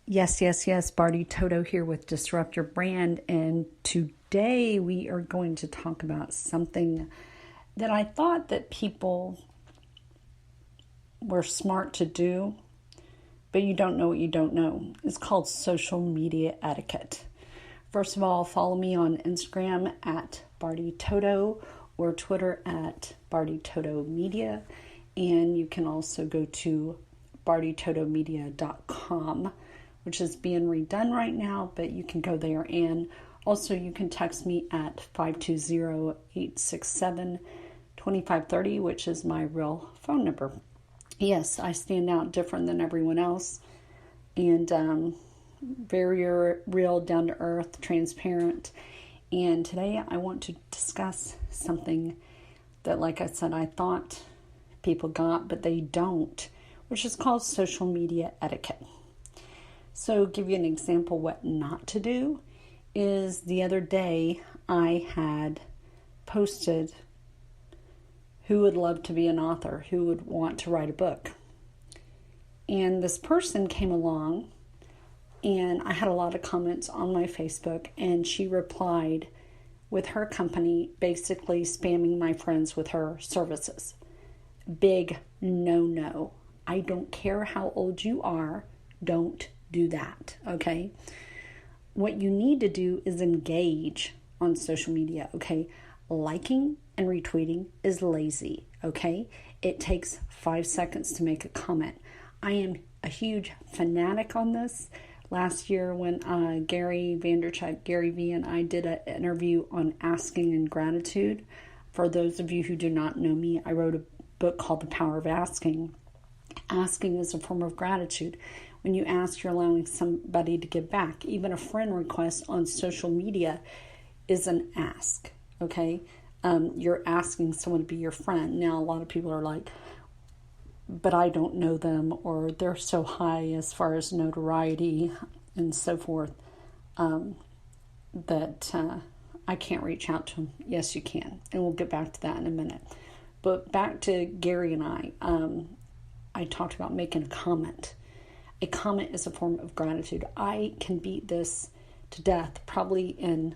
Yes. Barty Toto here with Disrupt Your Brand. And today we are going to talk about something that I thought that people were smart to do, but you don't know what you don't know. It's called social media etiquette. First of all, follow me on Instagram at Barty Toto or Twitter at Barty Toto Media. And you can also go to bartytotomedia.com, which is being redone right now, but you can go there. And also you can text me at 520-867-2530, which is my real phone number. Yes, I stand out different than everyone else, and very real, down to earth, transparent. And today I want to discuss something that, like I said, I thought people got, but they don't, which is called social media etiquette. So give you an example what not to do is the other day I had posted who would love to be an author, who would want to write a book. And this person came along and I had a lot of comments on my Facebook, and she replied with her company basically spamming my friends with her services. Big no. I don't care how old you are, don't do that, okay? What you need to do is engage on social media, okay? Liking and retweeting is lazy, okay? It takes 5 seconds to make a comment. I am a huge fanatic on this. Last year when Gary V, and I did an interview on asking and gratitude. For those of you who do not know me, I wrote a book called The Power of Asking. Asking is a form of gratitude. When you ask, you're allowing somebody to give back. Even a friend request on social media is an ask, okay? You're asking someone to be your friend. Now, a lot of people are like, but I don't know them, or they're so high as far as notoriety and so forth, that I can't reach out to them. Yes, you can. And we'll get back to that in a minute. But back to Gary and I talked about making a comment. A comment is a form of gratitude. I can beat this to death, probably in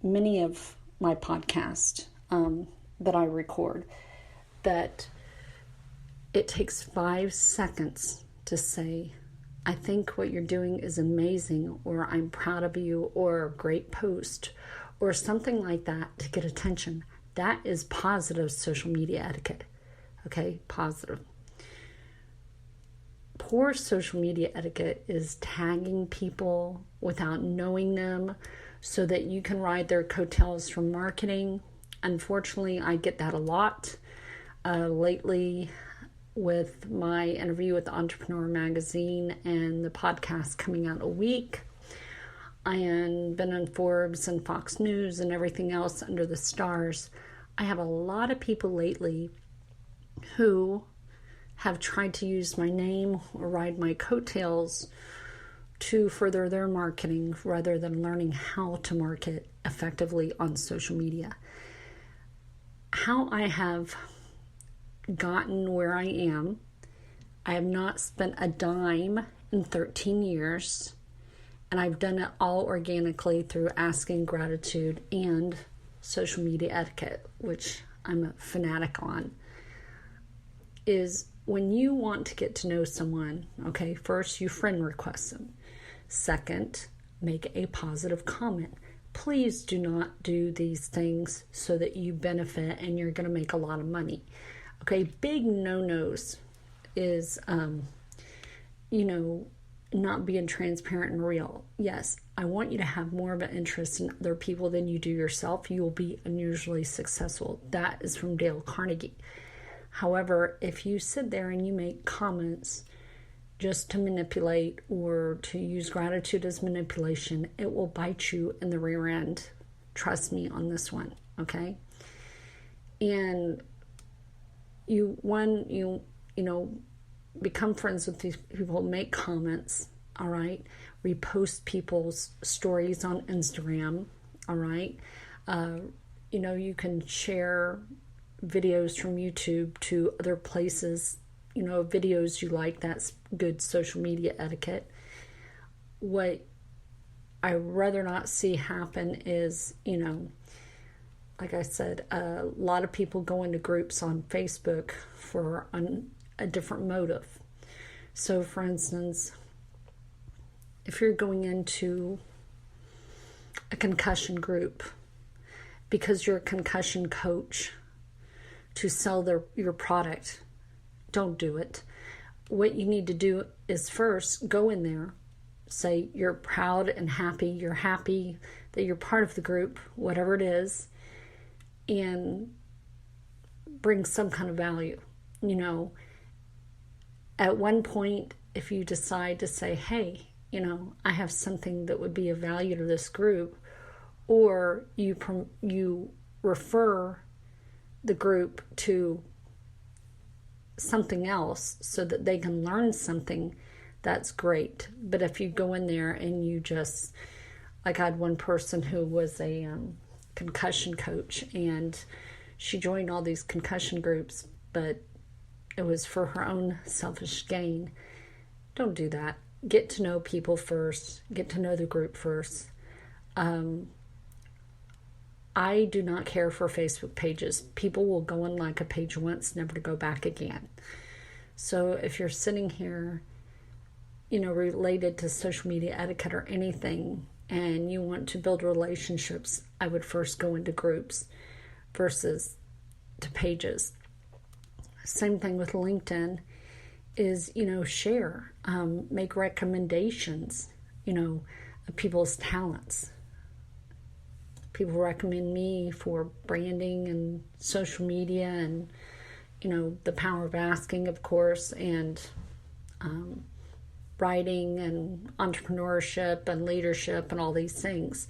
many of my podcasts that I record, that it takes 5 seconds to say, I think what you're doing is amazing, or I'm proud of you, or a great post, or something like that to get attention. That is positive social media etiquette. Okay, positive. Poor social media etiquette is tagging people without knowing them so that you can ride their coattails from marketing. Unfortunately, I get that a lot lately with my interview with Entrepreneur Magazine and the podcast coming out a week. I have been on Forbes and Fox News and everything else under the stars. I have a lot of people lately who have tried to use my name or ride my coattails to further their marketing rather than learning how to market effectively on social media. How I have gotten where I am, I have not spent a dime in 13 years, and I've done it all organically through asking gratitude and social media etiquette, which I'm a fanatic on, is when you want to get to know someone, okay, first you friend request them. Second, make a positive comment. Please do not do these things so that you benefit and you're going to make a lot of money. Okay, big no-nos is, not being transparent and real. Yes, I want you to have more of an interest in other people than you do yourself. You will be unusually successful. That is from Dale Carnegie. However, if you sit there and you make comments just to manipulate or to use gratitude as manipulation, it will bite you in the rear end. Trust me on this one, okay? And you become friends with these people, make comments, all right? Repost people's stories on Instagram, all right? You can share videos from YouTube to other places, videos you like. That's good social media etiquette. what I rather not see happen is, like I said, a lot of people go into groups on Facebook for a different motive. So, for instance, if you're going into a concussion group because you're a concussion coach to sell your product, don't do it. What you need to do is first go in there, say you're proud and happy, you're happy that you're part of the group, whatever it is, and bring some kind of value. At one point, if you decide to say, hey, I have something that would be of value to this group, or you refer the group to something else so that they can learn something, that's great. But if you go in there and you just, like I had one person who was a concussion coach, and she joined all these concussion groups, but it was for her own selfish gain. Don't do that. Get to know people first. Get to know the group first. I do not care for Facebook pages. People will go and like a page once, never to go back again. So if you're sitting here, related to social media etiquette or anything, and you want to build relationships, I would first go into groups versus to pages. Same thing with LinkedIn is, share, make recommendations, of people's talents. People recommend me for branding and social media and, the power of asking, of course, and writing and entrepreneurship and leadership and all these things.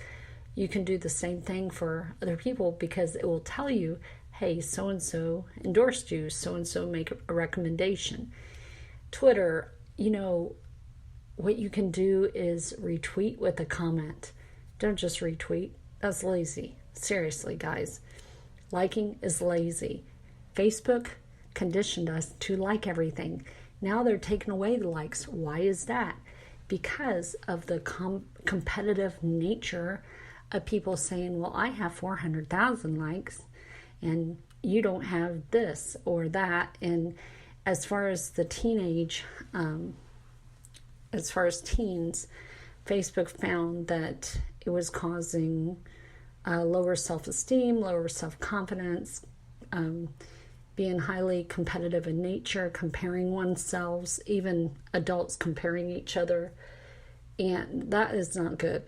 You can do the same thing for other people because it will tell you, hey, so-and-so endorsed you, so-and-so make a recommendation. Twitter, what you can do is retweet with a comment. Don't just retweet. That's lazy. Seriously, guys. Liking is lazy. Facebook conditioned us to like everything. Now they're taking away the likes. Why is that? Because of the competitive nature of people saying, well, I have 400,000 likes and you don't have this or that. And as far as the teens, Facebook found that it was causing lower self-esteem, lower self-confidence, being highly competitive in nature, comparing oneself, even adults comparing each other, and that is not good.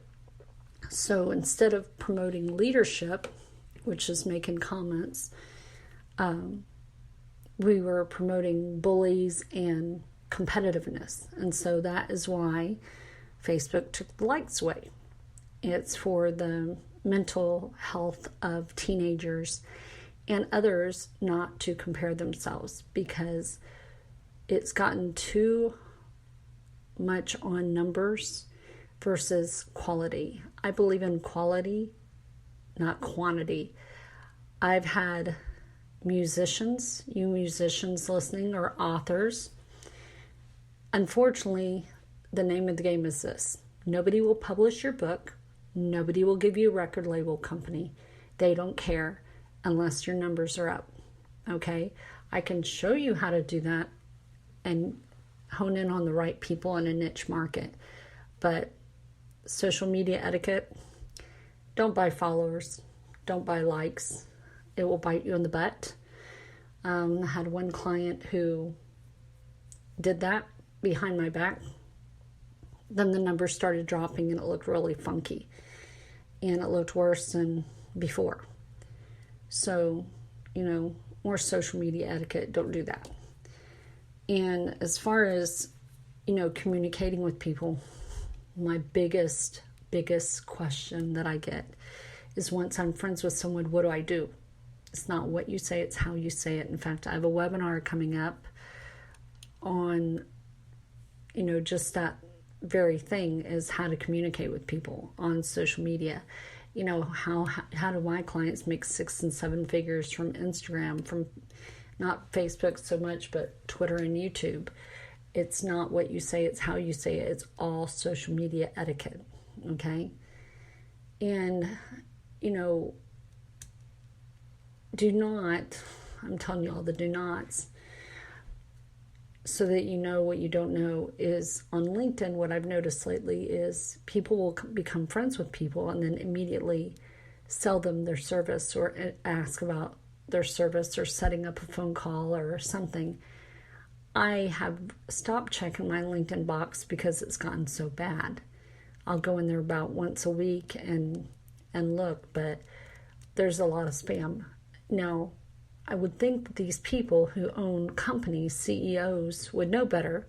So instead of promoting leadership, which is making comments, we were promoting bullies and competitiveness, and so that is why Facebook took the likes away. It's for the mental health of teenagers and others not to compare themselves, because it's gotten too much on numbers versus quality. I believe in quality, not quantity. I've had you musicians listening, or authors. Unfortunately, the name of the game is this. Nobody will publish your book. Nobody will give you a record label company. They don't care unless your numbers are up. Okay? I can show you how to do that and hone in on the right people in a niche market. But social media etiquette, don't buy followers. Don't buy likes. It will bite you in the butt. I had one client who did that behind my back. Then the numbers started dropping and it looked really funky. And it looked worse than before. So, more social media etiquette, don't do that. And as far as, communicating with people, my biggest question that I get is, once I'm friends with someone, what do I do? It's not what you say, it's how you say it. In fact, I have a webinar coming up on, just that very thing, is how to communicate with people on social media. How do my clients make 6 and 7 figures from Instagram, from not Facebook so much, but Twitter and YouTube? It's not what you say, it's how you say it. It's all social media etiquette, okay? And, do not, I'm telling you all the do nots, so that you know what you don't know, is on LinkedIn, what I've noticed lately is people will become friends with people and then immediately sell them their service or ask about their service or setting up a phone call or something. I have stopped checking my LinkedIn box because it's gotten so bad. I'll go in there about once a week and look, but there's a lot of spam. Now, I would think that these people who own companies, CEOs, would know better.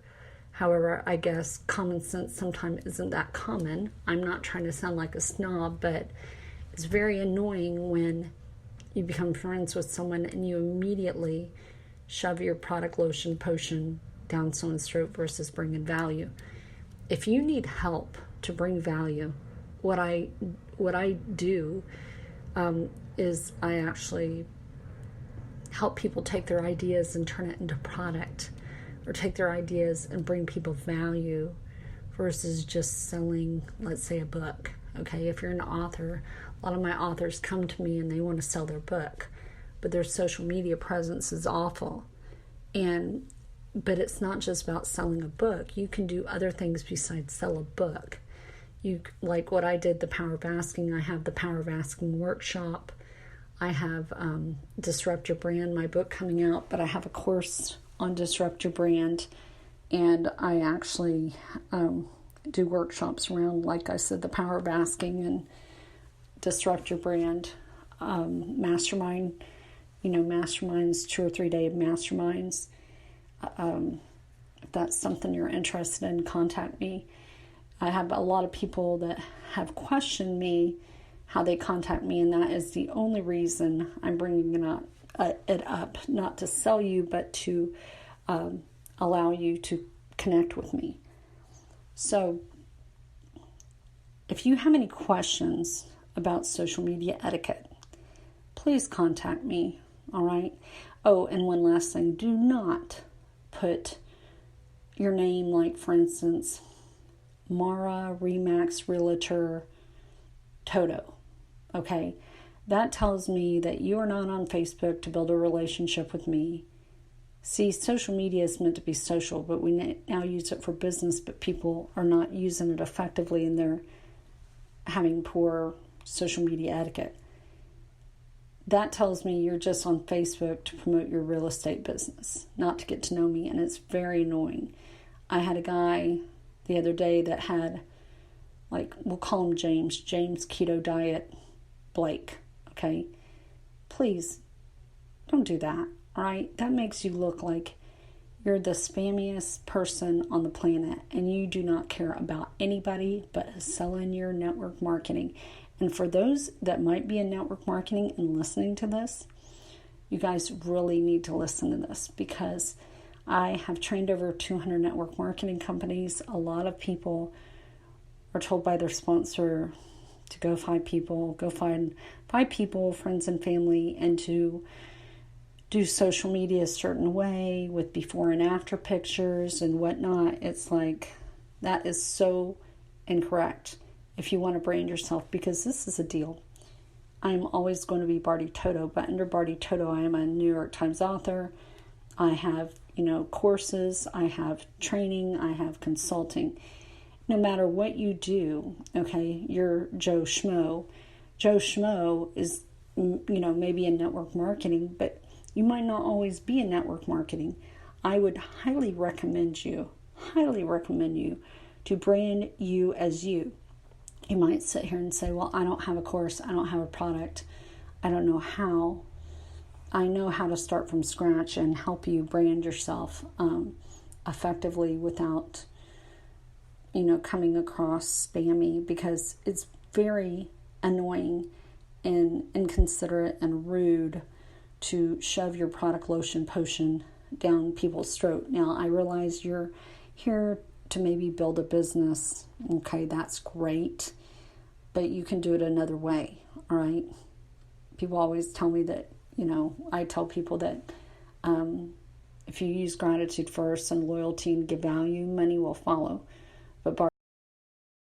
However, I guess common sense sometimes isn't that common. I'm not trying to sound like a snob, but it's very annoying when you become friends with someone and you immediately shove your product, lotion, potion down someone's throat versus bringing value. If you need help to bring value, what I do is I actually help people take their ideas and turn it into product, or take their ideas and bring people value versus just selling, let's say, a book. Okay, if you're an author, a lot of my authors come to me and they want to sell their book, but their social media presence is awful. But it's not just about selling a book. You can do other things besides sell a book. You, like what I did, the Power of Asking. I have the Power of Asking workshop. I have Disrupt Your Brand, my book coming out, but I have a course on Disrupt Your Brand, and I actually do workshops around, like I said, the Power of Asking and Disrupt Your Brand, mastermind, masterminds, 2 or 3 day masterminds. If that's something you're interested in, contact me. I have a lot of people that have questioned me how they contact me, and that is the only reason I'm bringing it up, not to sell you, but to allow you to connect with me. So if you have any questions about social media etiquette, please contact me, all right? Oh, and one last thing, do not put your name, like, for instance, Mara Remax Realtor Toto, okay? That tells me that you are not on Facebook to build a relationship with me. See, social media is meant to be social, but we now use it for business, but people are not using it effectively, and they're having poor social media etiquette. That tells me you're just on Facebook to promote your real estate business, not to get to know me, and it's very annoying. I had a guy the other day that had, we'll call him James Keto Diet Blake, okay? Please, don't do that, all right? That makes you look like you're the spammiest person on the planet, and you do not care about anybody but selling your network marketing. And for those that might be in network marketing and listening to this, you guys really need to listen to this, because I have trained over 200 network marketing companies. A lot of people are told by their sponsor to go find people, friends and family, and to do social media a certain way with before and after pictures and whatnot. It's like, that is so incorrect if you want to brand yourself, because this is a deal. I'm always going to be Barty Toto, but under Barty Toto, I am a New York Times author. I have, courses, I have training, I have consulting. No matter what you do, okay, you're Joe Schmo. Joe Schmo is, maybe in network marketing, but you might not always be in network marketing. I would highly recommend you to brand you as you. You might sit here and say, well, I don't have a course, I don't have a product, I don't know how. I know how to start from scratch and help you brand yourself effectively without, coming across spammy, because it's very annoying and inconsiderate and rude to shove your product, lotion, potion down people's throat. Now, I realize you're here to maybe build a business. Okay, that's great, but you can do it another way, all right? People always tell me that, I tell people that If you use gratitude first and loyalty and give value, money will follow.